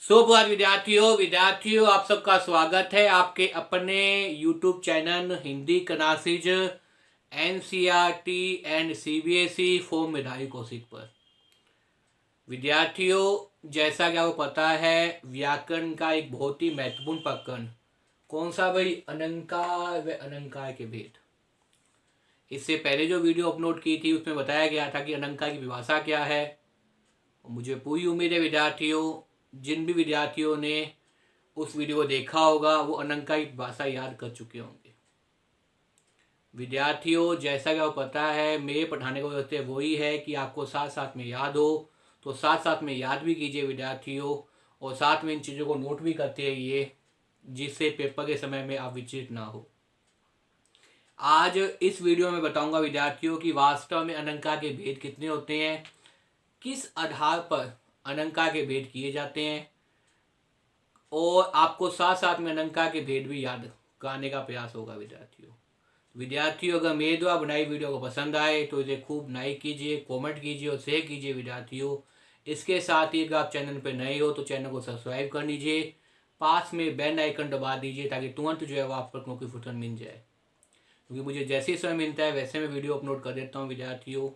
सुप्रभात विद्यार्थियों आप सबका स्वागत है आपके अपने YouTube channel Hindi classes NCERT and CBSE form मेधावी कौशिक पर। विद्यार्थियों, जैसा कि आपको पता है, व्याकरण का एक बहुत ही महत्वपूर्ण प्रकरण कौन सा भाई? अलंकार व अलंकार के भेद। इससे पहले जो वीडियो अपलोड की थी उसमें बताया गया था कि अलंकार की परिभाषा क्या है। मुझे पूरी उम्मीद है विद्यार्थियों, जिन भी विद्यार्थियों ने उस वीडियो को देखा होगा वो अलंकार की भाषा याद कर चुके होंगे। विद्यार्थियों, जैसा कि आपको पता है, मेरे पढ़ाने का उद्देश्य वही है कि आपको साथ साथ में याद हो, तो साथ साथ में याद भी कीजिए विद्यार्थियों, और साथ में इन चीज़ों को नोट भी करते रहिए, जिससे पेपर के समय में आप विचलित ना हो। आज इस वीडियो में बताऊंगा विद्यार्थियों कि वास्तव में अलंकार के भेद कितने होते हैं, किस आधार पर अलंकार के भेद किए जाते हैं, और आपको साथ साथ में अलंकार के भेद भी याद कराने का प्रयास होगा विद्यार्थियों, अगर मेरे द्वारा बनाई वीडियो को पसंद आए तो इसे खूब लाइक कीजिए, कमेंट कीजिए और शेयर कीजिए विद्यार्थियों। इसके साथ ही अगर आप चैनल पर नए हो तो चैनल को सब्सक्राइब कर लीजिए, पास में बेल आइकन दबा दीजिए ताकि तुरंत जो है वो आप पर नोटिफिकेशन मिल जाए, क्योंकि मुझे जैसे ही समय मिलता है वैसे मैं वीडियो अपलोड कर देता हूँ विद्यार्थियों।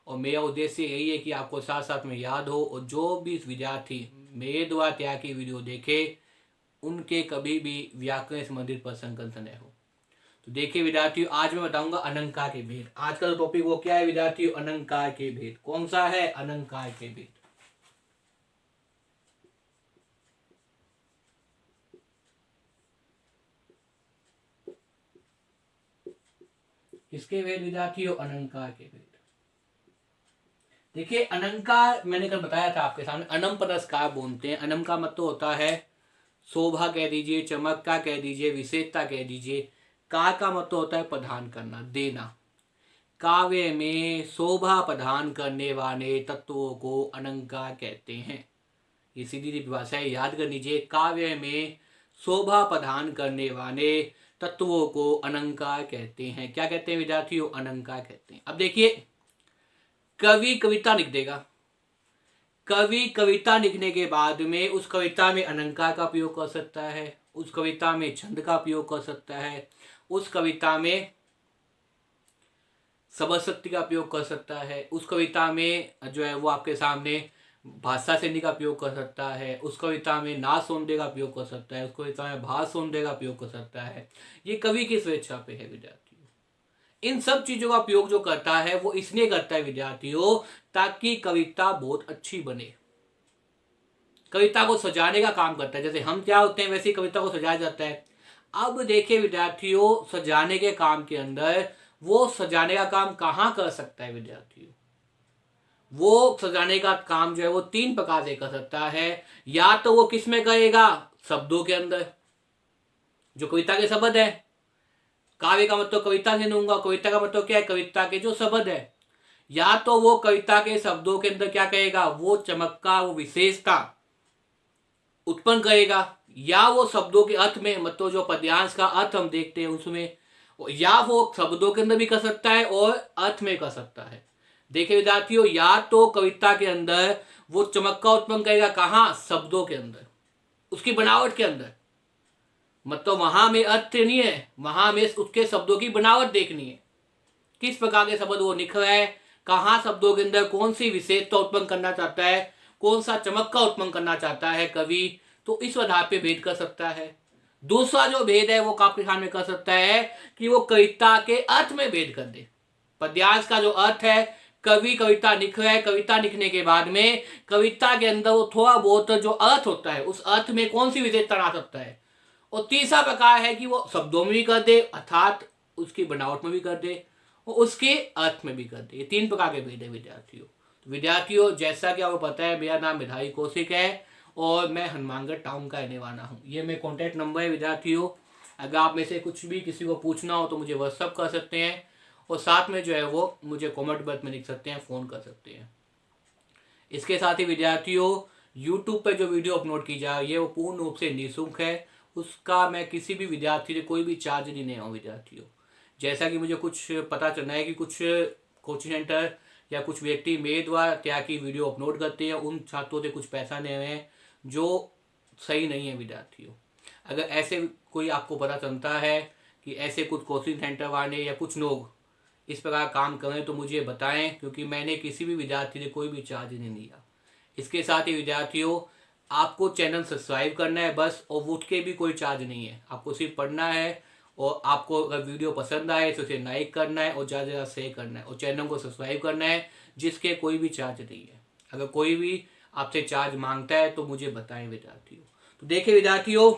और मेरा उद्देश्य यही है कि आपको साथ साथ में याद हो, और जो भी विद्यार्थी मेरे द्वारा तैयार की वीडियो देखे उनके कभी भी व्याकरण संबंधित पर संकल्प न हो। तो देखिए विद्यार्थियों, आज मैं बताऊंगा अलंकार के भेद। आज का जो टॉपिक वो क्या है विद्यार्थियों? अलंकार के भेद। कौन सा है? अलंकार के भेद। किसके भेद विद्यार्थियों? अलंकार के भेद। देखिए, अलंकार मैंने कल बताया था आपके सामने, अनम परस्कार बोलते हैं। अनम का मतलब होता है शोभा कह दीजिए, चमक का कह दीजिए, विशेषता कह दीजिए। का मतलब होता है प्रदान करना, देना। काव्य में शोभा प्रदान करने वाले तत्वों को अलंकार कहते हैं। ये सीधी सी परिभाषा है, याद कर लीजिए। काव्य में शोभा प्रदान करने वाले तत्वों को अलंकार कहते हैं। क्या कहते हैं विद्यार्थियों? अलंकार कहते हैं। अब देखिए, कवि कविता लिख देगा, कवि कविता लिखने के बाद में उस कविता में अलंकार का प्रयोग कर सकता है, उस कविता में छंद का प्रयोग कर सकता है, उस कविता में शब्द शक्ति का प्रयोग कर सकता है, उस कविता में जो है वो आपके सामने भाषा शैली का प्रयोग कर सकता है, उस कविता में नाद सौंदर्य का प्रयोग कर सकता है, उस कविता में भाव सौंदर्य का प्रयोग कर सकता है। ये कवि की स्वेच्छा पे है विद्यार्थियों। इन सब चीजों का प्रयोग जो करता है वो इसलिए करता है विद्यार्थियों ताकि कविता बहुत अच्छी बने, कविता को सजाने का काम करता है। जैसे हम क्या होते हैं वैसे ही कविता को सजाया जाता है। अब देखिए विद्यार्थियों, सजाने के काम के अंदर वो सजाने का काम कहाँ कर सकता है विद्यार्थियों? वो सजाने का काम जो है वो तीन प्रकार से कर सकता है। या तो वो किस में करेगा? शब्दों के अंदर, जो कविता के शब्द है। काव्य का मतलब कविता से लूंगा, कविता का मतलब क्या है? कविता के जो शब्द है। या तो वो कविता के शब्दों के अंदर क्या करेगा? वो चमत्कार, वो विशेषता उत्पन्न करेगा, या वो शब्दों के अर्थ में, मतलब जो पद्यांश का अर्थ हम देखते हैं उसमें, या वो शब्दों के अंदर भी कर सकता है और अर्थ में कर सकता है। देखिए विद्यार्थियों, या तो कविता के अंदर वो चमत्कार उत्पन्न करेगा, कहाँ? शब्दों के अंदर, उसकी बनावट के अंदर। मतलब वहां में अर्थ नहीं है, वहां में उसके शब्दों की बनावट देखनी है, किस प्रकार के शब्द वो लिख रहा है, कहाँ शब्दों के अंदर कौन सी विशेषता उत्पन्न करना चाहता है, कौन सा चमत्कार उत्पन्न करना चाहता है कवि, तो इस आधार पे भेद कर सकता है। दूसरा जो भेद है वो आपके सामने कर सकता है कि वो कविता के अर्थ में भेद कर दे। पद्यांश का जो अर्थ है, कवि कविता लिख रहा है, कविता लिखने के बाद में कविता के अंदर वो थोड़ा बहुत जो अर्थ होता है, उस अर्थ में कौन सी विशेषता ला सकता है। और तीसरा प्रकार है कि वो शब्दों में भी कर दे, अर्थात उसकी बनावट में भी कर दे, और उसके अर्थ में भी कर दे। ये तीन प्रकार के भेद है विद्यार्थियों। तो विद्यार्थियों, जैसा कि आपको पता है, मेरा नाम मेधावी कौशिक है और मैं हनुमानगढ़ टाउन का रहने वाला हूँ। ये मेरा कॉन्टैक्ट नंबर है विद्यार्थियों। अगर आप में से कुछ भी किसी को पूछना हो तो मुझे व्हाट्सअप कर सकते हैं, और साथ में जो है वो मुझे कॉमेंट बॉक्स में लिख सकते हैं, फ़ोन कर सकते हैं। इसके साथ ही विद्यार्थियों, यूट्यूब पर जो वीडियो अपलोड की जा रही है वो पूर्ण रूप से निःशुल्क है। उसका मैं किसी भी विद्यार्थी से कोई भी चार्ज नहीं ले रहा हूँ विद्यार्थियों। जैसा कि मुझे कुछ पता चला है कि कुछ कोचिंग सेंटर या कुछ व्यक्ति मेरे द्वारा तैयार की वीडियो अपलोड करते हैं, उन छात्रों से कुछ पैसा ले रहे हैं, जो सही नहीं है विद्यार्थियों। अगर ऐसे कोई आपको पता चलता है कि ऐसे कुछ कोचिंग सेंटर वाले या कुछ लोग इस प्रकार काम करें तो मुझे बताएं, क्योंकि मैंने किसी भी विद्यार्थी से कोई भी चार्ज नहीं लिया। इसके साथ ही विद्यार्थियों, आपको चैनल सब्सक्राइब करना है बस, और उठ के भी कोई चार्ज नहीं है, आपको सिर्फ पढ़ना है। और आपको अगर वीडियो पसंद आए तो उसे लाइक करना है और ज़्यादा से ज़्यादा शेयर करना है और चैनल को सब्सक्राइब करना है, जिसके कोई भी चार्ज नहीं है। अगर कोई भी आपसे चार्ज मांगता है तो मुझे बताएं विद्यार्थियों। तो देखिए विद्यार्थियों,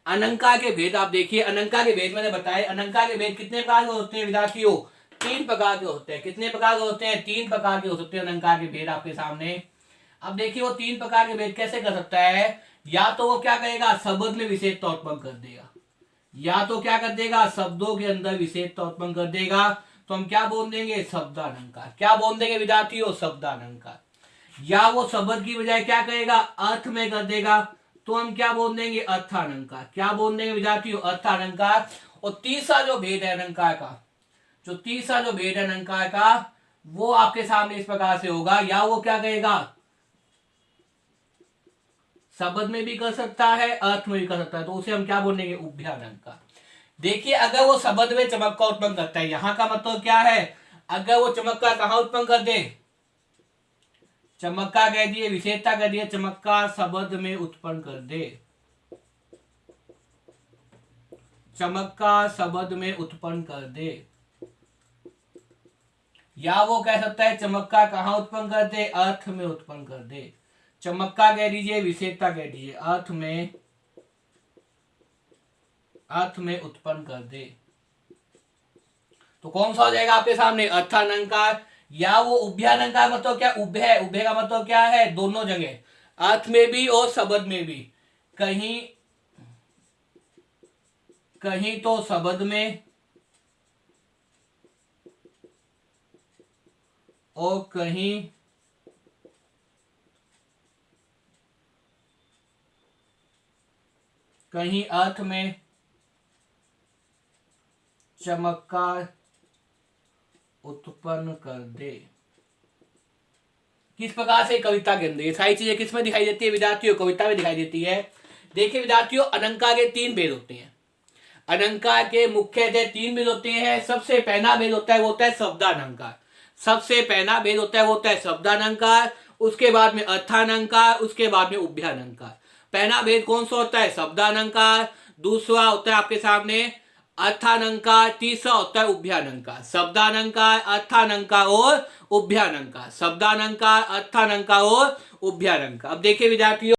अनंका के भेद आप देखिए। अनंका के भेद मैंने बताया, अनंका के भेद कितने प्रकार के होते हैं विद्यार्थियों? 3 प्रकार के होते हैं। कितने प्रकार के होते हैं? 3 प्रकार के हो सकते हैं अनंका के भेद आपके सामने। अब देखिए वो 3 प्रकार के भेद कैसे कर सकता है। या तो वो क्या करेगा, शब्द में विशेषता उत्पन्न कर देगा, या तो क्या कर देगा, शब्दों के अंदर विशेषता उत्पन्न कर देगा। तो हम क्या बोल देंगे, शब्दालंकार। क्या बोल देंगे विद्यार्थियों, शब्दालंकार। या वो शब्द की बजाय क्या करेगा, अर्थ में कर देगा, तो हम क्या बोल देंगे, अर्थालंकार। क्या बोल देंगे विद्यार्थियों, अर्थालंकार। और तीसरा जो भेद है अलंकार का, जो तीसरा जो भेद है अलंकार का, वो आपके सामने इस प्रकार से होगा। या वो क्या कहेगा, शब्द में भी कर सकता है, अर्थ में भी कर सकता है, तो उसे हम क्या बोलेंगे, उभयालंकार। देखिए अगर वो शब्द में चमक का उत्पन्न करता है, यहां का मतलब क्या है, अगर वो चमक का कहां उत्पन्न कर दे, चमक का कह दिए, विशेषता कह दिए, चमक का शब्द में उत्पन्न कर दे, चमक का शब्द में उत्पन्न कर दे। या वो कह सकता है चमक का कहां उत्पन्न कर दे, अर्थ में उत्पन्न कर दे। चमक का कह दीजिए, विशेषता कह दीजिए, अर्थ में उत्पन्न कर दे। तो कौन सा हो जाएगा आपके सामने, अर्थालंकार। या वो उभयालंकार, मतलब क्या, उभय, उभय का मतलब क्या है, दोनों जगह, अर्थ में भी और शब्द में भी। कहीं कहीं तो शब्द में और कहीं अर्थ में चमत्कार उत्पन्न कर दे। किस प्रकार से, कविता के अंदर। ये सारी चीजें किस में दिखाई देती है विद्यार्थियों, कविता में दिखाई देती है। देखिए विद्यार्थियों, अलंकार के 3 भेद होते हैं। अलंकार के मुख्यतः 3 भेद होते हैं। सबसे पहला भेद होता है, वो होता है शब्दालंकार। सबसे पहला भेद होता है, वो होता है शब्दालंकार। उसके बाद में अर्थालंकार, उसके बाद में उभयालंकार। पहला भेद कौन सा होता है, शब्दालंकार। दूसरा होता है आपके सामने अर्थालंकार। तीसरा होता है उभयालंकार। शब्दालंकार, अर्थालंकार और उभयालंकार। शब्दालंकार, अर्थालंकार और उभयालंकार। अब देखिए विद्यार्थियों,